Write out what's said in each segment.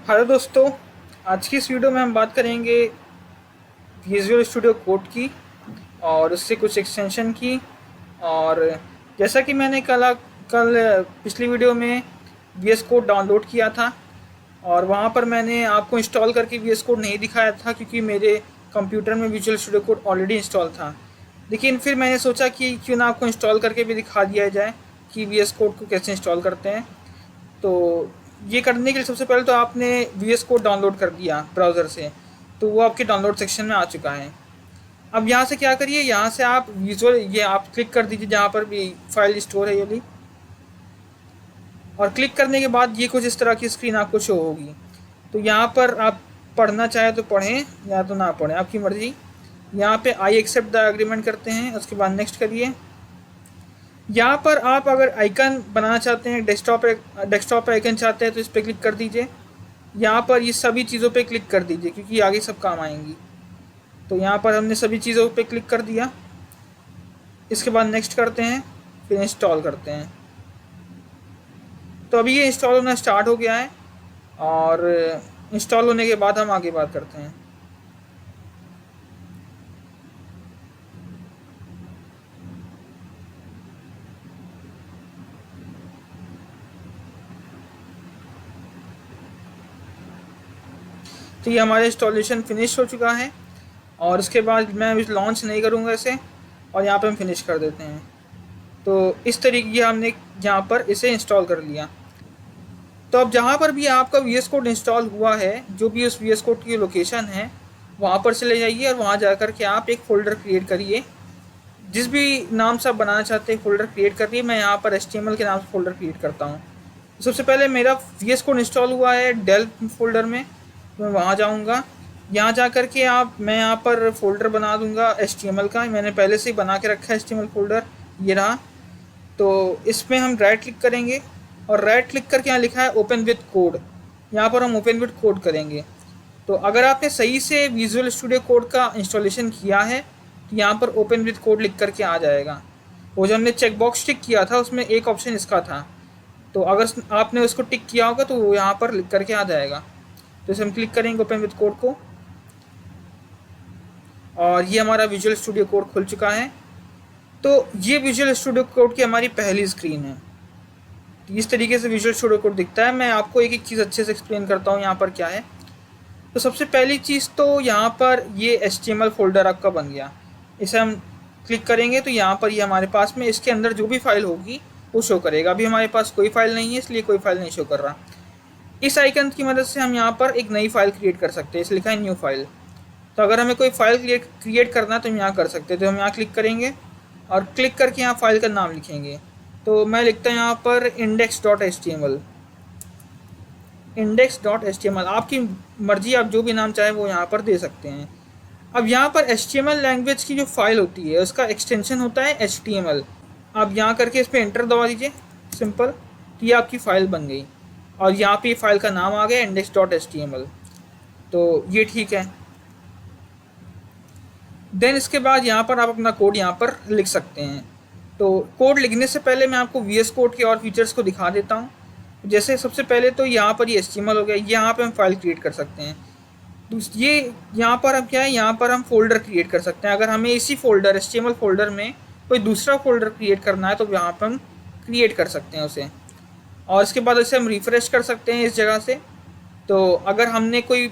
Hello दोस्तों। आज की इस वीडियो में हम बात करेंगे विजुअल स्टूडियो कोड की और उससे कुछ एक्सटेंशन की। और जैसा कि मैंने कल पिछली वीडियो में वीएस कोड डाउनलोड किया था और वहाँ पर मैंने आपको इंस्टॉल करके वीएस कोड नहीं दिखाया था क्योंकि मेरे कंप्यूटर में visual studio code already install था। लेकिन फिर मैंने सोचा कि क्यों ना आपको इंस्टॉल करके भी दिखा दिया जाए कि वीएस कोड को कैसे इंस्टॉल करते हैं। तो ये करने के लिए सबसे पहले तो आपने वीएस कोड डाउनलोड कर दिया ब्राउज़र से, तो वो आपके डाउनलोड सेक्शन में आ चुका है। अब यहाँ से क्या करिए, यहाँ से आप विजुअल ये आप क्लिक कर दीजिए जहाँ पर भी फाइल स्टोर है ये वाली, और क्लिक करने के बाद ये कुछ इस तरह की स्क्रीन आपको शो होगी। तो यहाँ पर आप पढ़ना चाहे तो पढ़ें या तो ना पढ़ें, आपकी मर्ज़ी। यहाँ पे आई एक्सेप्ट द एग्रीमेंट करते हैं, उसके बाद नेक्स्ट करिए। यहाँ पर आप अगर आइकन बनाना चाहते हैं, डेस्कटॉप आइकन चाहते हैं तो इस पर क्लिक कर दीजिए। यहाँ पर ये सभी चीज़ों पे क्लिक कर दीजिए क्योंकि आगे सब काम आएंगी। तो यहाँ पर हमने सभी चीज़ों पे क्लिक कर दिया। इसके बाद नेक्स्ट करते हैं, फिर इंस्टॉल करते हैं। तो अभी ये इंस्टॉल होना स्टार्ट हो गया है और इंस्टॉल होने के बाद हम आगे बात करते हैं। तो ये हमारा इंस्टॉलेशन फिनिश हो चुका है और उसके बाद मैं अभी लॉन्च नहीं करूँगा इसे, और यहाँ पे हम फिनिश कर देते हैं। तो इस तरीके हमने यहाँ पर इसे इंस्टॉल कर लिया। तो अब जहाँ पर भी आपका वी एस कोड इंस्टॉल हुआ है, जो भी उस वी एस कोड की लोकेशन है, वहाँ पर चले जाइए और वहाँ जा कर के आप एक फ़ोल्डर क्रिएट करिए। जिस भी नाम से आप बनाना चाहते हैं फ़ोल्डर क्रिएट करिए। मैं यहाँ पर HTML के नाम से फ़ोल्डर क्रिएट करता हूँ। सबसे पहले मेरा वी एस कोड इंस्टॉल हुआ है डेल फोल्डर में, तो मैं वहाँ जाऊँगा। यहाँ जा कर के मैं यहाँ पर फ़ोल्डर बना दूँगा HTML का। मैंने पहले से ही बना के रखा है HTML फ़ोल्डर, ये रहा। तो इसमें हम राइट क्लिक करेंगे और राइट क्लिक करके यहाँ लिखा है ओपन विथ कोड, यहाँ पर हम ओपन विथ कोड करेंगे। तो अगर आपने सही से विजुअल स्टूडियो कोड का इंस्टॉलेशन किया है तो यहाँ पर ओपन विथ कोड लिख करके आ जाएगा। वो जो हमने चेक बॉक्स टिक किया था उसमें एक ऑप्शन इसका था, तो अगर आपने उसको टिक किया होगा तो वो यहाँ पर लिख करके आ जाएगा। तो इसे हम क्लिक करेंगे ओपन विथ कोड को और ये हमारा विजुअल स्टूडियो कोड खुल चुका है। तो ये विजुअल स्टूडियो कोड की हमारी पहली स्क्रीन है। तो इस तरीके से विजुअल स्टूडियो कोड दिखता है। मैं आपको एक एक चीज़ अच्छे से एक्सप्लेन करता हूँ यहाँ पर क्या है। तो सबसे पहली चीज़ तो यहाँ पर ये HTML फ़ोल्डर आपका बन गया। इसे हम क्लिक करेंगे तो यहाँ पर ये हमारे पास में इसके अंदर जो भी फाइल होगी वो शो करेगा। अभी हमारे पास कोई फाइल नहीं है इसलिए कोई फाइल नहीं शो कर रहा। इस आइकन की मदद से हम यहाँ पर एक नई फाइल क्रिएट कर सकते हैं। इसे लिखा है न्यू फाइल। तो अगर हमें कोई फाइल क्रिएट करना है तो हम यहाँ कर सकते हैं। तो हम यहाँ क्लिक करेंगे और क्लिक करके यहाँ फाइल का नाम लिखेंगे। तो मैं लिखता हूँ यहाँ पर index.html। आपकी मर्जी, आप जो भी नाम चाहे वो यहाँ पर दे सकते हैं। अब यहाँ पर HTML लैंग्वेज की जो फाइल होती है उसका एक्सटेंशन होता है HTML। आप यहाँ करके इस पर एंटर दबा दीजिए, सिंपल। तो ये आपकी फ़ाइल बन गई और यहाँ पे फाइल का नाम आ गया index.html। तो ये ठीक है। देन इसके बाद यहाँ पर आप अपना कोड यहाँ पर लिख सकते हैं। तो कोड लिखने से पहले मैं आपको VS कोड के और फीचर्स को दिखा देता हूँ। जैसे सबसे पहले तो यहाँ पर ये HTML हो गया, यहाँ पे हम फाइल क्रिएट कर सकते हैं। तो ये यहाँ पर हम क्या है, यहाँ पर हम फोल्डर क्रिएट कर सकते हैं। अगर हमें इसी फोल्डर HTML फोल्डर में कोई दूसरा फोल्डर क्रिएट करना है तो यहाँ पर हम क्रिएट कर सकते हैं उसे। और इसके बाद इसे हम रिफ़्रेश कर सकते हैं इस जगह से। तो अगर हमने कोई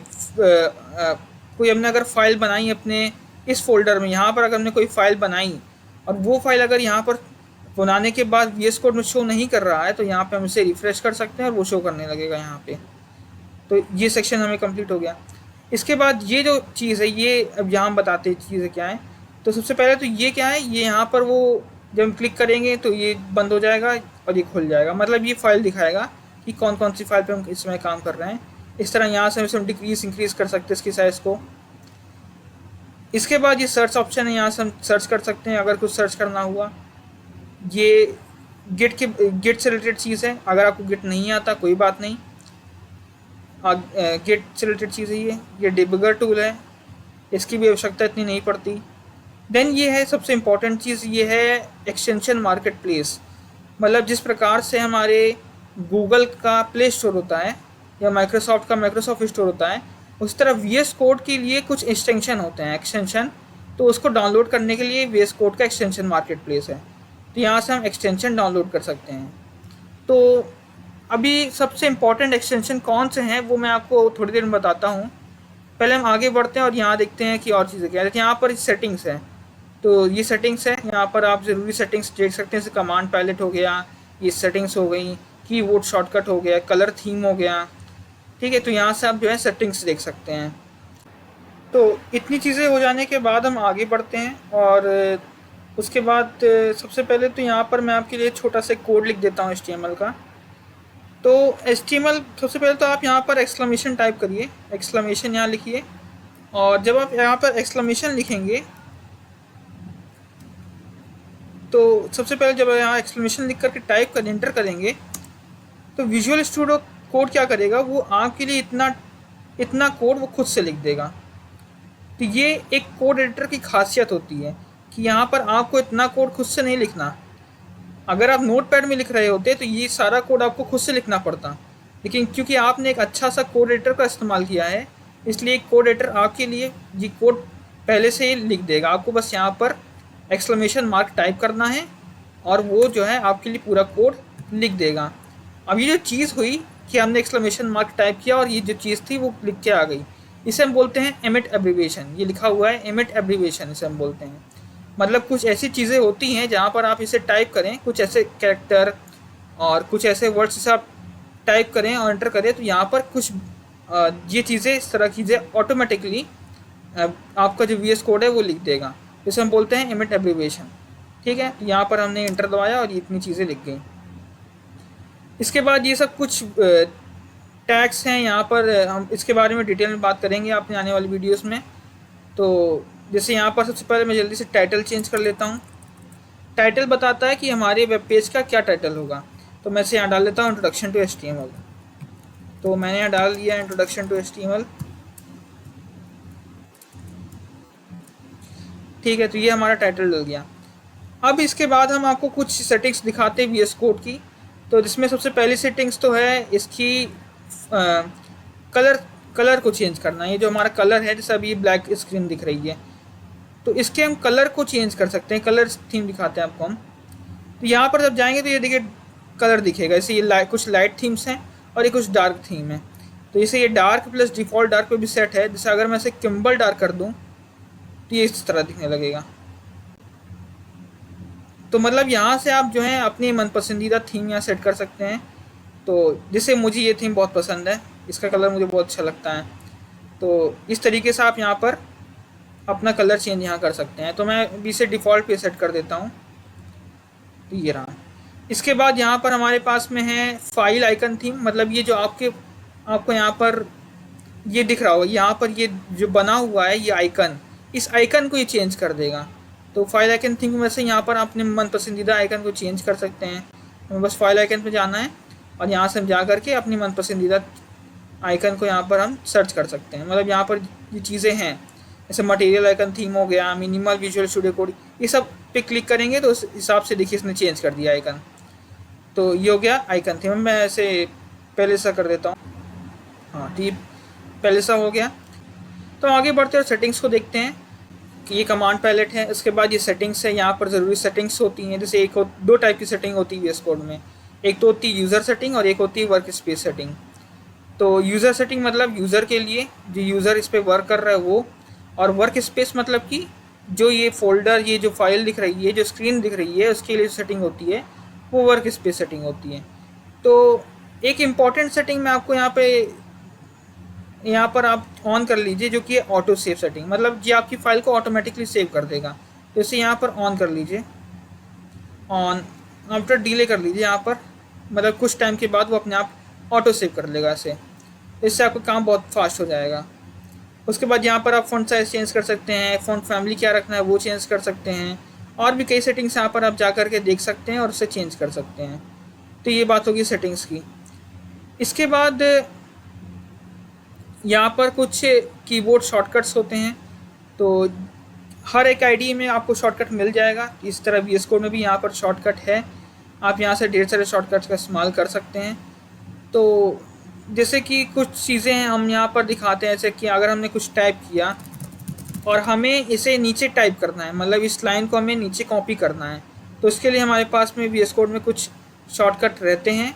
हमने अगर फाइल बनाई अपने इस फोल्डर में, यहाँ पर अगर हमने कोई फ़ाइल बनाई और वो फाइल अगर यहाँ पर बनाने के बाद VS कोड में शो नहीं कर रहा है तो यहाँ पे हम इसे रिफ़्रेश कर सकते हैं और वो शो करने लगेगा यहाँ पे। तो ये सेक्शन हमें कंप्लीट हो गया। इसके बाद ये जो चीज़ है, ये अब यहाँ हम बताते हैं चीज़ें क्या है। तो सबसे पहले तो ये क्या है, ये यहाँ पर वो जब हम क्लिक करेंगे तो ये बंद हो जाएगा और ये खुल जाएगा। मतलब ये फाइल दिखाएगा कि कौन कौन सी फाइल पे हम इस समय काम कर रहे हैं। इस तरह यहाँ से हम डिक्रीज इंक्रीज़ कर सकते हैं इसकी साइज़ को। इसके बाद ये सर्च ऑप्शन है, यहाँ से हम सर्च कर सकते हैं अगर कुछ सर्च करना हुआ। ये गिट से रिलेटेड चीज़ है। अगर आपको गिट नहीं आता कोई बात नहीं, गिट से रिलेटेड चीज़ है ये डिबगर टूल है, इसकी भी आवश्यकता इतनी नहीं पड़ती। देन ये है सबसे इम्पॉर्टेंट चीज़, ये है एक्सटेंशन मार्केट प्लेस। मतलब जिस प्रकार से हमारे गूगल का प्ले स्टोर होता है या माइक्रोसॉफ्ट का माइक्रोसॉफ्ट स्टोर होता है, उस तरह VS कोड के लिए कुछ एक्सटेंशन होते हैं, एक्सटेंशन। तो उसको डाउनलोड करने के लिए VS कोड का एक्सटेंशन मार्केट प्लेस है, तो यहाँ से हम एक्सटेंशन डाउनलोड कर सकते हैं। तो अभी सबसे इम्पॉर्टेंट एक्सटेंशन कौन से हैं वो मैं आपको थोड़ी देर में बताता हूँ। पहले हम आगे बढ़ते हैं और यहाँ देखते हैं कि और चीज़ें क्या है। यहाँ पर सेटिंग्स है, तो ये सेटिंग्स है, यहाँ पर आप ज़रूरी सेटिंग्स देख सकते हैं, जैसे कमांड पैलेट हो गया, ये सेटिंग्स हो गई, कीबोर्ड शॉर्टकट हो गया, कलर थीम हो गया। ठीक है, तो यहाँ से आप जो है सेटिंग्स देख सकते हैं। तो इतनी चीज़ें हो जाने के बाद हम आगे बढ़ते हैं और उसके बाद सबसे पहले तो यहाँ पर मैं आपके लिए छोटा सा कोड लिख देता हूँ HTML का। तो HTML सबसे पहले तो आप यहाँ पर एक्सक्लेमेशन टाइप करिए, एक्सक्लेमेशन यहाँ लिखिए, और जब आप यहाँ पर एक्सक्लेमेशन लिखेंगे तो सबसे पहले जब यहाँ एक्सक्लेमेशन लिख करके टाइप कर एंटर करेंगे तो विजुअल स्टूडियो कोड क्या करेगा, वो आपके लिए इतना इतना कोड वो खुद से लिख देगा। तो ये एक कोड एडिटर की खासियत होती है कि यहाँ पर आपको इतना कोड खुद से नहीं लिखना। अगर आप नोटपैड में लिख रहे होते तो ये सारा कोड आपको खुद से लिखना पड़ता, लेकिन क्योंकि आपने एक अच्छा सा कोड एडिटर का इस्तेमाल किया है, इसलिए कोड एडिटर आपके लिए ये कोड पहले से ही लिख देगा। आपको बस यहाँ पर एक्सक्लेमेशन मार्क टाइप करना है और वो जो है आपके लिए पूरा कोड लिख देगा। अब ये जो चीज़ हुई कि हमने एक्सक्लेमेशन मार्क टाइप किया और ये जो चीज़ थी वो लिख के आ गई, इसे हम बोलते हैं एमिट एब्रीविएशन। ये लिखा हुआ है एमिट एब्रीविएशन, इसे हम बोलते हैं। मतलब कुछ ऐसी चीज़ें होती हैं जहाँ पर आप इसे टाइप करें, कुछ ऐसे कैरेक्टर और कुछ ऐसे वर्ड्स से आप टाइप करें और एंटर करें, तो यहाँ पर कुछ ये चीज़ें, इस तरह की चीज़ें ऑटोमेटिकली आपका जो VS कोड है वो लिख देगा। इसे हम बोलते हैं एमिट एब्रीविएशन। ठीक है, तो यहाँ पर हमने एंटर दबाया और ये इतनी चीज़ें लिख गई। इसके बाद ये सब कुछ टैग्स हैं, यहाँ पर हम इसके बारे में डिटेल में बात करेंगे अपने आने वाली वीडियोस में। तो जैसे यहाँ पर सबसे पहले मैं जल्दी से टाइटल चेंज कर लेता हूँ। टाइटल बताता है कि हमारे वेब पेज का क्या टाइटल होगा, तो मैं इसे यहाँ डाल लेता हूँ इंट्रोडक्शन टू HTML। तो मैंने यहाँ डाल दिया इंट्रोडक्शन टू HTML। ठीक है, तो ये हमारा टाइटल डल गया। अब इसके बाद हम आपको कुछ सेटिंग्स दिखाते हैं VS कोड की। तो जिसमें सबसे पहली सेटिंग्स तो है इसकी कलर को चेंज करना। ये जो हमारा कलर है, जैसे अभी ब्लैक स्क्रीन दिख रही है, तो इसके हम कलर को चेंज कर सकते हैं। कलर थीम दिखाते हैं आपको हम। तो यहाँ पर जब जाएंगे तो ये देखिए कलर दिखेगा। जैसे ये कुछ लाइट थीम्स हैं और ये कुछ डार्क थीम है। तो जैसे ये डार्क प्लस डिफ़ॉल्ट डार्क पे भी सेट है। जैसे अगर मैं इसे किम्बल डार्क कर दूँ तो ये इस तरह दिखने लगेगा। तो मतलब यहाँ से आप जो है अपनी मन पसंदीदा थीम यहाँ सेट कर सकते हैं। तो जैसे मुझे ये थीम बहुत पसंद है, इसका कलर मुझे बहुत अच्छा लगता है, तो इस तरीके से आप यहाँ पर अपना कलर चेंज यहाँ कर सकते हैं। तो मैं अभी इसे डिफ़ॉल्ट पे सेट कर देता हूँ, तो ये रहा। इसके बाद यहाँ पर हमारे पास में है फाइल आइकन थीम। मतलब ये जो आपको यहाँ पर ये दिख रहा होगा, यहाँ पर ये जो बना हुआ है ये आइकन, इस आइकन को ये चेंज कर देगा। तो फाइल आइकन थीम में से यहाँ पर अपने मन पसंदीदा आइकन को चेंज कर सकते हैं। हमें बस फाइल आइकन पे जाना है और यहाँ से हम जा करके अपनी मन पसंदीदा आइकन को यहाँ पर हम सर्च कर सकते हैं। मतलब यहाँ पर ये चीज़ें हैं, जैसे मटेरियल आइकन थीम हो गया, मिनिमल विजुअल स्टूडियो कोड, ये सब पे क्लिक करेंगे तो उस हिसाब से देखिए इसने चेंज कर दिया आइकन। तो ये हो गया आइकन थीम। मैं ऐसे पहले सा कर देता हूँ। हाँ, तो ये पहले सा हो गया। तो आगे बढ़ते और सेटिंग्स को देखते हैं कि ये कमांड पैलेट है। उसके बाद ये सेटिंग्स है, यहाँ पर ज़रूरी सेटिंग्स होती हैं। जैसे दो टाइप की सेटिंग होती है VS कोड में। एक तो होती है यूज़र सेटिंग और एक होती है वर्क स्पेस सेटिंग। तो यूज़र सेटिंग मतलब यूज़र के लिए, जो यूज़र इस पर वर्क कर रहा है वो। और वर्क स्पेस मतलब कि जो ये फोल्डर, ये जो फाइल दिख रही है, जो स्क्रीन दिख रही है, उसके लिए सेटिंग होती है वो वर्क स्पेस सेटिंग होती है। तो एक इम्पॉर्टेंट सेटिंग मैं आपको यहाँ पर आप ऑन कर लीजिए, जो कि है ऑटो सेव सेटिंग। मतलब ये आपकी फ़ाइल को ऑटोमेटिकली सेव कर देगा। तो इसे यहाँ पर ऑन कर लीजिए, ऑन आफ्टर डिले कर लीजिए यहाँ पर। मतलब कुछ टाइम के बाद वो अपने आप ऑटो सेव कर लेगा इसे। इससे आपका काम बहुत फास्ट हो जाएगा। उसके बाद यहाँ पर आप फ़ॉन्ट साइज़ चेंज कर सकते हैं, फ़ॉन्ट फैमिली क्या रखना है वो चेंज कर सकते हैं, और भी कई सेटिंग्स यहाँ पर आप जा कर के देख सकते हैं और उसे चेंज कर सकते हैं। तो ये बात होगी सेटिंग्स की। इसके बाद यहाँ पर कुछ कीबोर्ड शॉर्टकट्स होते हैं। तो हर एक आईडी में आपको शॉर्टकट मिल जाएगा। इस तरह VS कोड में भी यहाँ पर शॉर्टकट है। आप यहाँ से ढेर सारे शॉर्टकट्स का इस्तेमाल कर सकते हैं। तो जैसे कि कुछ चीज़ें हम यहाँ पर दिखाते हैं, जैसे कि अगर हमने कुछ टाइप किया और हमें इसे नीचे टाइप करना है, मतलब इस लाइन को हमें नीचे कॉपी करना है, तो इसके लिए हमारे पास में वी एस कोड में कुछ शॉर्टकट रहते हैं।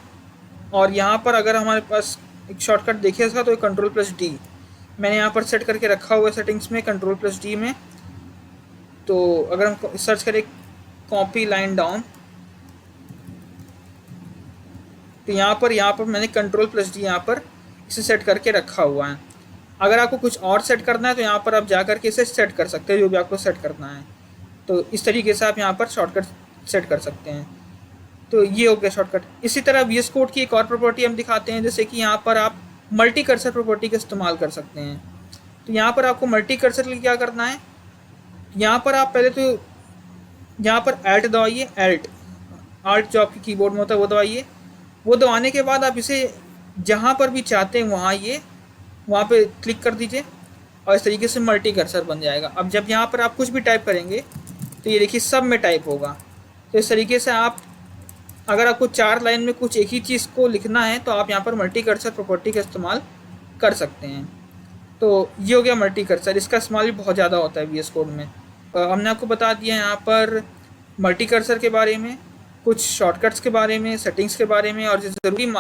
और यहाँ पर अगर हमारे पास एक शॉर्टकट देखिए इसका, तो Ctrl+D मैंने यहाँ पर सेट करके रखा हुआ है सेटिंग्स में, Ctrl+D में। तो अगर हम सर्च करें कॉपी लाइन डाउन, तो यहाँ पर मैंने Ctrl+D यहाँ पर इसे सेट करके रखा हुआ है। अगर आपको कुछ और सेट करना है तो यहाँ पर आप जा कर के इसे सेट कर सकते हैं, जो भी आपको सेट करना है। तो इस तरीके से आप यहाँ पर शॉर्टकट सेट कर सकते हैं। तो ये हो गया शॉर्टकट। इसी तरह वी एस कोड की एक और प्रॉपर्टी हम दिखाते हैं, जैसे कि यहाँ पर आप मल्टी कर्सर प्रॉपर्टी का इस्तेमाल कर सकते हैं। तो यहाँ पर आपको मल्टी कर्सर के लिए क्या करना है, यहाँ पर आप पहले तो यहाँ पर एल्ट दबाइए, आल्ट जो आपके कीबोर्ड में होता है वो दबाइए। वो दबाने के बाद आप इसे जहाँ पर भी चाहते हैं वहाँ पे क्लिक कर दीजिए और इस तरीके से मल्टी कर्सर बन जाएगा। अब जब यहाँ पर आप कुछ भी टाइप करेंगे तो ये देखिए सब में टाइप होगा। तो इस तरीके से आप, अगर आपको 4 लाइन में कुछ एक ही चीज़ को लिखना है तो आप यहाँ पर मल्टी कर्सर प्रॉपर्टी का इस्तेमाल कर सकते हैं। तो ये हो गया मल्टी कर्सर, इसका इस्तेमाल भी बहुत ज़्यादा होता है वी एस कोड में। हमने आपको बता दिया यहाँ पर मल्टी कर्सर के बारे में, कुछ शॉर्टकट्स के बारे में, सेटिंग्स के बारे में और ज़रूरी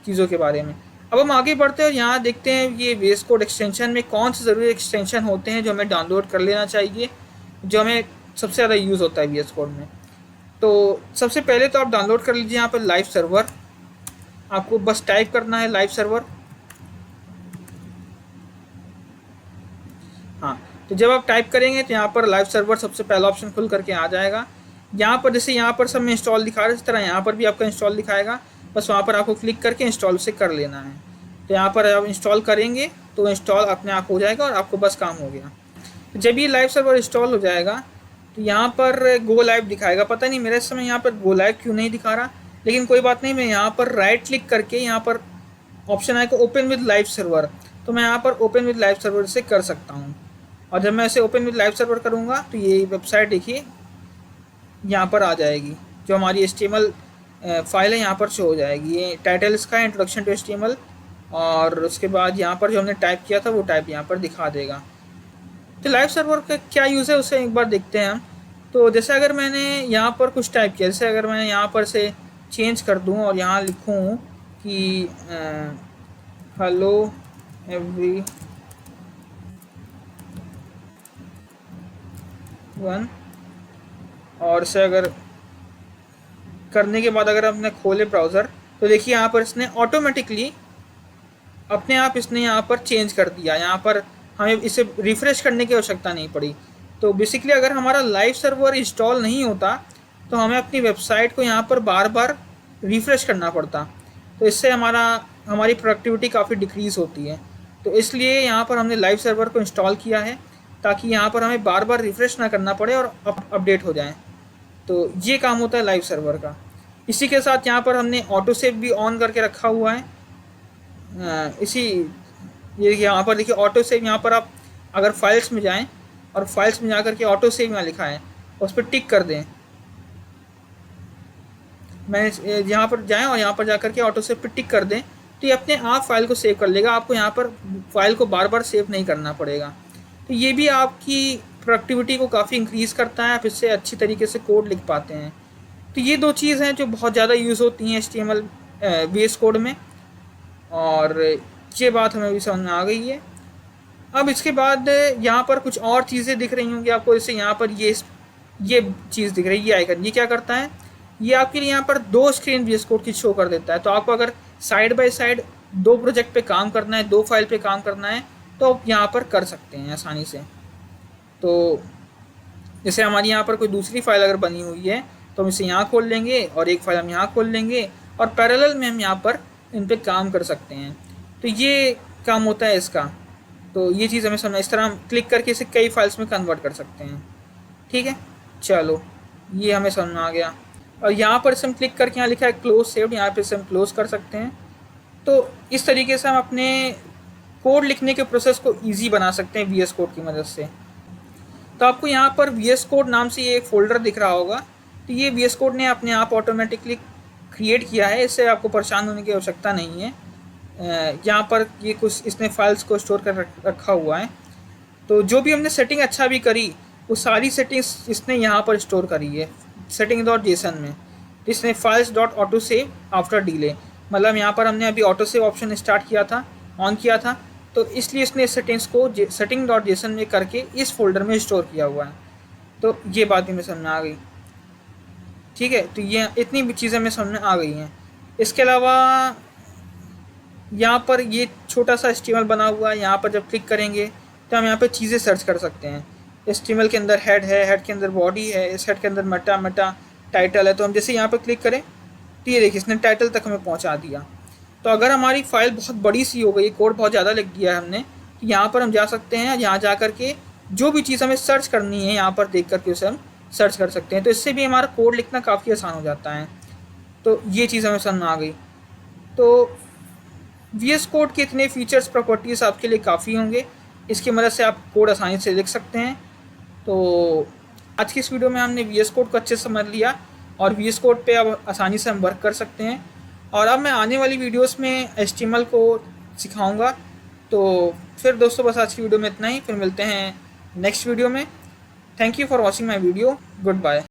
चीज़ों के बारे में। अब हम आगे बढ़ते हैं और यहाँ देखते हैं ये वी एस कोड एक्सटेंशन में कौन से ज़रूरी एक्सटेंशन होते हैं जो हमें डाउनलोड कर लेना चाहिए, जो हमें सबसे ज़्यादा यूज़ होता है वी एस कोड में। तो सबसे पहले तो आप डाउनलोड कर लीजिए यहाँ पर लाइव सर्वर। आपको बस टाइप करना है लाइव सर्वर। हाँ, तो जब आप टाइप करेंगे तो यहाँ पर लाइव सर्वर सबसे पहला ऑप्शन खुल करके आ जाएगा। यहाँ पर जैसे यहाँ पर सब में इंस्टॉल दिखा रहा है, इस तरह यहाँ पर भी आपका इंस्टॉल दिखाएगा। बस वहाँ पर आपको क्लिक करके इंस्टॉल से कर लेना है। तो यहाँ पर आप इंस्टॉल करेंगे तो इंस्टॉल अपने आप हो जाएगा और आपको बस काम हो गया। जब ये लाइव सर्वर इंस्टॉल हो जाएगा तो यहाँ पर गो लाइव दिखाएगा। पता नहीं मेरे समय यहाँ पर गो लाइव क्यों नहीं दिखा रहा, लेकिन कोई बात नहीं। मैं यहाँ पर राइट क्लिक करके यहाँ पर ऑप्शन आएगा ओपन विद लाइव सर्वर, तो मैं यहाँ पर ओपन विद लाइव सर्वर से कर सकता हूँ। और जब मैं इसे ओपन विद लाइव सर्वर करूँगा तो ये वेबसाइट देखिए यहाँ पर आ जाएगी, जो हमारी HTML फाइल है यहाँ पर शो हो जाएगी। ये टाइटल इसका है इंट्रोडक्शन टू HTML, और उसके बाद यहाँ पर जो हमने टाइप किया था वो टाइप यहाँ पर दिखा देगा। तो लाइव सर्वर का क्या यूज़ है उसे एक बार देखते हैं हम। तो जैसे अगर मैंने यहाँ पर कुछ टाइप किया, जैसे अगर मैं यहाँ पर से चेंज कर दूँ और यहाँ लिखूँ कि हेलो एवरी वन, और इसे अगर करने के बाद अगर आपने खोले ब्राउज़र तो देखिए यहाँ पर इसने ऑटोमेटिकली अपने आप इसने यहाँ पर चेंज कर दिया। यहाँ पर हमें इसे रिफ़्रेश करने की आवश्यकता नहीं पड़ी। तो बेसिकली अगर हमारा लाइव सर्वर इंस्टॉल नहीं होता तो हमें अपनी वेबसाइट को यहाँ पर बार बार रिफ़्रेश करना पड़ता। तो इससे हमारी प्रोडक्टिविटी काफ़ी डिक्रीज़ होती है। तो इसलिए यहाँ पर हमने लाइव सर्वर को इंस्टॉल किया है ताकि यहाँ पर हमें बार बार रिफ़्रेश ना करना पड़े और अपडेट हो जाए। तो ये काम होता है लाइव सर्वर का। इसी के साथ यहाँ पर हमने ऑटो सेव भी ऑन करके रखा हुआ है। ये यहाँ पर देखिए ऑटो सेव, यहाँ पर आप अगर फाइल्स में जाएं और फाइल्स में जाकर के ऑटो सेव यहाँ लिखा है उस पर टिक कर दें। मैं यहाँ पर जाएं और यहाँ पर जाकर के ऑटो सेव पर टिक कर दें तो ये अपने आप फाइल को सेव कर लेगा। आपको यहाँ पर फाइल को बार बार सेव नहीं करना पड़ेगा। तो ये भी आपकी प्रोडक्टिविटी को काफ़ी इंक्रीज़ करता है, आप इससे अच्छी तरीके से कोड लिख पाते हैं। तो ये 2 चीज़ हैं जो बहुत ज़्यादा यूज़ होती हैं HTML VS कोड में, और ये बात हमें भी समझ में आ गई है। अब इसके बाद यहाँ पर कुछ और चीज़ें दिख रही होंगी आपको, जैसे यहाँ पर ये चीज़ दिख रही है, ये आइकन। ये क्या करता है, ये आपके लिए यहाँ पर 2 स्क्रीन VS कोड की शो कर देता है। तो आपको अगर साइड बाय साइड 2 प्रोजेक्ट पे काम करना है, 2 फाइल पे काम करना है, तो आप यहाँ पर कर सकते हैं आसानी से। तो जैसे हमारी यहाँ पर कोई दूसरी फाइल अगर बनी हुई है तो हम इसे यहाँ खोल लेंगे और एक फाइल हम यहाँ खोल लेंगे और पैरेलल में हम यहाँ पर इन पे काम कर सकते हैं। तो ये काम होता है इसका। तो ये चीज़ हमें समझना, इस तरह हम क्लिक करके इसे कई फाइल्स में कन्वर्ट कर सकते हैं। ठीक है, चलो ये हमें समझ में आ गया। और यहाँ पर इसे हम क्लिक करके यहाँ लिखा है क्लोज सेव्ड, यहाँ पर इसे हम क्लोज़ कर सकते हैं। तो इस तरीके से हम अपने कोड लिखने के प्रोसेस को ईजी बना सकते हैं VS कोड की मदद से। तो आपको यहाँ पर VS कोड नाम से ये एक फ़ोल्डर दिख रहा होगा। तो ये VS कोड ने अपने आप ऑटोमेटिकली क्रिएट किया है, इससे आपको परेशान होने की आवश्यकता नहीं है। यहाँ पर ये कुछ इसने फाइल्स को स्टोर कर रखा हुआ है। तो जो भी हमने सेटिंग अच्छा भी करी, वो सारी सेटिंग्स इसने यहाँ पर स्टोर करी है सेटिंग डॉट जेसन में। इसने files dot auto save after delay, मतलब यहाँ पर हमने अभी ऑटो सेव ऑप्शन स्टार्ट किया था, ऑन किया था, तो इसलिए इसने सेटिंग्स को सेटिंग डॉट जेसन में करके इस फोल्डर में स्टोर किया हुआ है। तो ये बात हमें समझ में आ गई। ठीक है, तो ये इतनी भी चीज़ें हमें समझ में आ गई हैं। इसके अलावा यहाँ पर ये छोटा सा एचटीएमएल बना हुआ है, यहाँ पर जब क्लिक करेंगे तो हम यहाँ पे चीज़ें सर्च कर सकते हैं। एचटीएमएल के अंदर हेड है, हेड के अंदर बॉडी है, इस हेड के अंदर मेटा टाइटल है। तो हम जैसे यहाँ पर क्लिक करें तो ये देखिए इसने टाइटल तक हमें पहुँचा दिया। तो अगर हमारी फाइल बहुत बड़ी सी हो गई, कोड बहुत ज़्यादा लिख दिया है हमने, तो यहाँ पर हम जा सकते हैं, यहाँ जा कर के जो भी चीज़ हमें सर्च करनी है यहाँ पर देख करके उसे हम सर्च कर सकते हैं। तो इससे भी हमारा कोड लिखना काफ़ी आसान हो जाता है। तो ये चीज़ हमें समझ में आ गई। तो VS कोड के इतने फीचर्स प्रॉपर्टीज़ आपके लिए काफ़ी होंगे, इसकी मदद से आप कोड आसानी से लिख सकते हैं। तो आज की इस वीडियो में हमने VS कोड को अच्छे से समझ लिया और VS कोड पे अब आसानी से हम वर्क कर सकते हैं। और अब मैं आने वाली वीडियोस में HTML को सिखाऊंगा। तो फिर दोस्तों बस आज की वीडियो में इतना ही, फिर मिलते हैं नेक्स्ट वीडियो में। Thank you for watching my video, good bye.